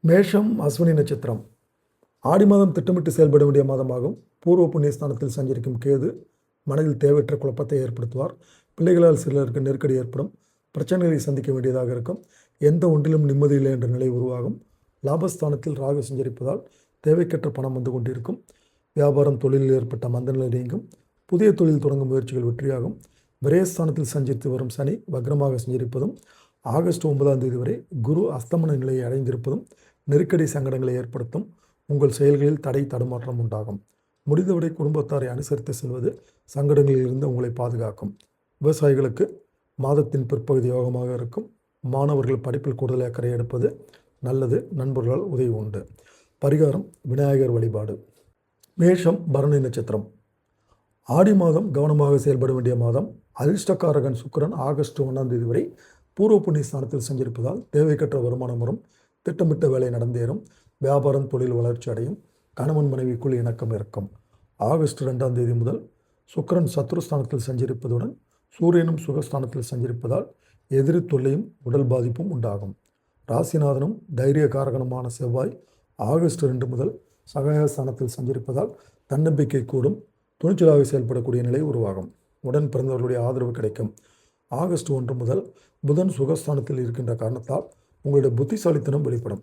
மேஷம் அஸ்வினி நட்சத்திரம். ஆடி மாதம் திட்டமிட்டு செயல்பட வேண்டிய மாதமாகும். பூர்வ புண்ணியஸ்தானத்தில் சஞ்சரிக்கும் கேது மனதில் தேவையற்ற குழப்பத்தை ஏற்படுத்துவார். பிள்ளைகளால் சிலருக்கு நெருக்கடி ஏற்படும். பிரச்சனைகளை சந்திக்க வேண்டியதாக இருக்கும். எந்த ஒன்றிலும் நிம்மதி இல்லை என்ற நிலை உருவாகும். லாபஸ்தானத்தில் ராகு சஞ்சரிப்பதால் தேவைக்கற்ற பணம் வந்து கொண்டிருக்கும். வியாபாரம் தொழிலில் ஏற்பட்ட மந்தநிலை நீங்கும். புதிய தொழில் தொடங்கும் முயற்சிகள் வெற்றியாகும். விரயஸ்தானத்தில் சஞ்சரித்து வரும் சனி வக்ரமாக சஞ்சரிப்பதும் ஆகஸ்ட் 9ஆம் தேதி வரை குரு அஸ்தமன நிலையை அடைந்திருப்பதும் நெருக்கடி சங்கடங்களை ஏற்படுத்தும். உங்கள் செயல்களில் தடை தடுமாற்றம் உண்டாகும். முடிந்தவரை குடும்பத்தாரை அனுசரித்து செல்வது சங்கடங்களில் இருந்து உங்களை பாதுகாக்கும். விவசாயிகளுக்கு மாதத்தின் பிற்பகுதி யோகமாக இருக்கும். மாணவர்கள் படிப்பில் கூடுதல் அக்கறை எடுப்பது நல்லது. நண்பர்களால் உதவி உண்டு. பரிகாரம் விநாயகர் வழிபாடு. மேஷம் பரணி நட்சத்திரம். ஆடி மாதம் கவனமாக செயல்பட வேண்டிய மாதம். அதிர்ஷ்டக்காரகன் சுக்கிரன் ஆகஸ்ட் 1ஆம் தேதி வரை பூர்வ புண்ணிய ஸ்தானத்தில் சஞ்சரிப்பதால் தேவைக்கற்ற வருமானம் வரும். திட்டமிட்ட வேலை நடந்தேறும். வியாபாரம் தொழில் வளர்ச்சி அடையும். கணவன் மனைவிக்குள் இணக்கம் இருக்கும். ஆகஸ்ட் 2ஆம் தேதி முதல் சுக்கிரன் சத்ருஸ்தானத்தில் சஞ்சரிப்பதுடன் சூரியனும் சுகஸ்தானத்தில் சஞ்சரிப்பதால் எதிரி தொல்லையும் உடல் பாதிப்பும் உண்டாகும். ராசிநாதனும் தைரிய காரகனுமான செவ்வாய் ஆகஸ்ட் 2 முதல் சகாயஸ்தானத்தில் சஞ்சரிப்பதால் தன்னம்பிக்கை கூடும். துணிச்சலாக செயல்படக்கூடிய நிலை உருவாகும். உடன் பிறந்தவர்களுடைய ஆதரவு கிடைக்கும். ஆகஸ்ட் 1 முதல் புதன் சுகஸ்தானத்தில் இருக்கின்ற காரணத்தால் உங்களுடைய புத்திசாலித்தனம் வெளிப்படும்.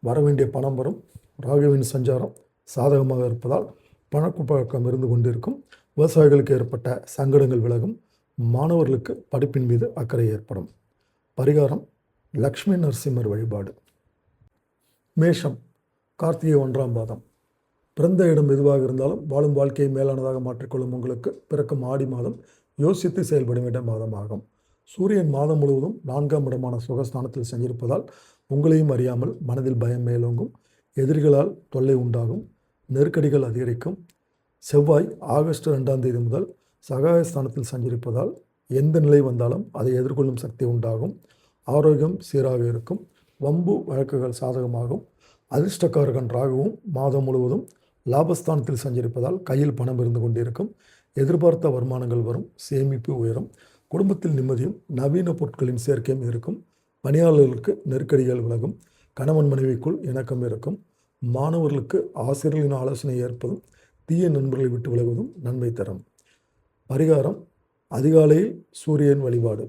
வரவேண்டிய பணம் வரும். ராகுவின் சஞ்சாரம் சாதகமாக இருப்பதால் பணப்பழக்கம் இருந்து கொண்டிருக்கும். விவசாயிகளுக்கு ஏற்பட்ட சங்கடங்கள் விலகும். மாணவர்களுக்கு படிப்பின் மீது அக்கறை ஏற்படும். பரிகாரம் லக்ஷ்மி நரசிம்மர் வழிபாடு. மேஷம் கார்த்திகை 1ஆம் பாதம். பிறந்த இடம் எதுவாக இருந்தாலும் வாழும் வாழ்க்கையை மேலானதாக மாற்றிக்கொள்ளும் உங்களுக்கு பிறக்கும் ஆடி மாதம் யோசித்து செயல்பட வேண்டிய மாதமாகும். சூரியன் மாதம் முழுவதும் 4ஆம் இடமான சுகஸ்தானத்தில் சஞ்சரிப்பதால் உங்களையும் அறியாமல் மனதில் பயம் மேலோங்கும். எதிரிகளால் தொல்லை உண்டாகும். நெருக்கடிகள் அதிகரிக்கும். செவ்வாய் ஆகஸ்ட் 2ஆம் தேதி முதல் சகாயஸ்தானத்தில் சஞ்சரிப்பதால் எந்த நிலை வந்தாலும் அதை எதிர்கொள்ளும் சக்தி உண்டாகும். ஆரோக்கியம் சீராக இருக்கும். வம்பு வழக்குகள் சாதகமாகும். அதிர்ஷ்டக்காரகன் ராகுவும் மாதம் முழுவதும் லாபஸ்தானத்தில் சஞ்சரிப்பதால் கையில் பணம் இருந்து கொண்டிருக்கும். எதிர்பார்த்த வருமானங்கள் வரும். சேமிப்பு உயரும். குடும்பத்தில் நிம்மதியும் நவீன பொருட்களின் சேர்க்கையும் இருக்கும். பணியாளர்களுக்கு நெருக்கடிகள் விலகும். கணவன் மனைவிக்குள் இணக்கம் இருக்கும். மாணவர்களுக்கு ஆசிரியர்களின் ஆலோசனை ஏற்பதும் தீய நண்பர்களை விட்டு விலகுவதும் நன்மை தரும். பரிகாரம் அதிகாலையில் சூரியன் வழிபாடு.